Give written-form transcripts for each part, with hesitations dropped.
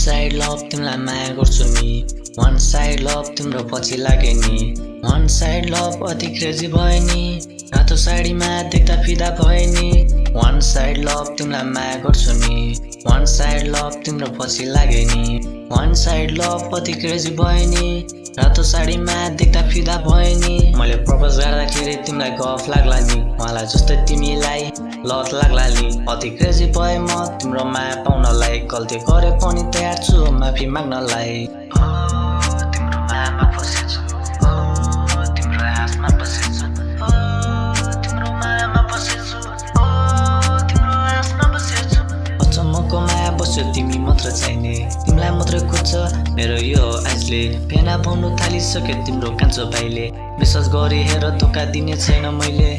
side love तिमीलाई माया गर्छु नि वान साइड लभ तिम्रो पछि लागे नि वान साइड लभ अति क्रेजी भयो नि रातो साडीमा देख्दा फिदा भयो नि वान साइड लभ तिमीलाई माया गर्छु नि वान साइड लभ तिम्रो पछि लागे नि वान साइड लभ अति क्रेजी भयो नि रातो साडीमा देख्दा फिदा भयो नि मैले प्रपोज गर्दाखेरि तिमीलाई गफ लाग्ला नि मलाई जस्तै तिमीलाई लत लाग्ला नि अति क्रेजी भए म तिम्रो माया पाउनलाई गल्ती गरे पनि तयार छु माफी माग्नलाई तिम्रो मायामा फसेछु तिम्रो आसमा बसेछु तिम्रो मायामा बसेछु तिम्रो आसमा बसेछु अचम्मको माया बस्यो तिमी मात्र चाहिने तिमीलाई मात्र खोज्छ मेरो यो आजले फेना पाउनु थालिसक्यो तिम्रो कान्छो भाइले विश्वास गरी हेर धोका दिने छैन मैले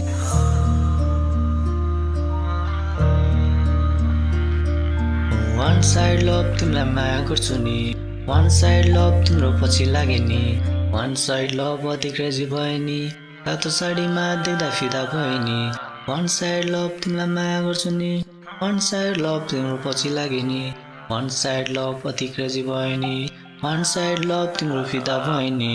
वान साइड लभ तिमीलाई माया गर्छु नि वान साइड लभ तिम्रो पछि लागे नि वान साइड लभ अति क्रेजी भयो नि रातो साडीमा देख्दा फिदा भयो नि वान साइड लभ तिमीलाई माया गर्छु नि वान साइड लभ तिम्रो पछि लागे नि वान साइड लभ अति क्रेजी भयो नि वान साइड लभ तिम्रो फिदा भयो नि